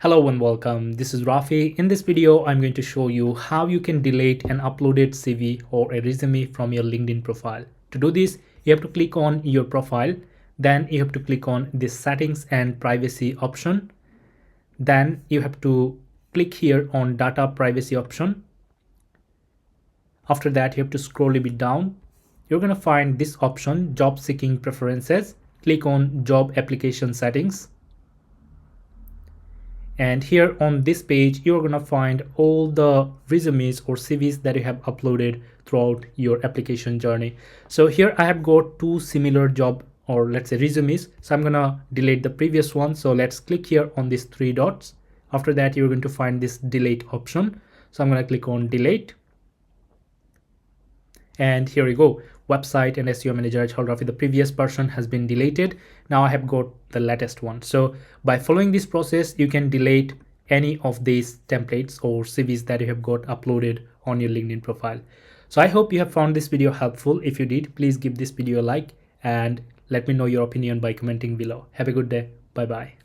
Hello and welcome. This is Rafi. In this video, I'm going to show you how you can delete an uploaded CV or a resume from your LinkedIn profile. To do this, you have to click on your profile. Then you have to click on the settings and privacy option. Then you have to click here on data privacy option. After that, you have to scroll a bit down. You're going to find this option, job seeking preferences. Click on job application settings. And here on this page, you're going to find all the resumes or CVs that you have uploaded throughout your application journey. So here I have got two similar job or let's say resumes. So I'm going to delete the previous one. So let's click here on these three dots. After that, you're going to find this delete option. So I'm going to click on delete. And here we go. Website and SEO manager Rafi, the previous person has been deleted. Now I have got the latest one. So by following this process, you can delete any of these templates or CVs that you have got uploaded on your LinkedIn profile. So I hope you have found this video helpful. If you did, please give this video a like and let me know your opinion by commenting below. Have a good day. Bye bye.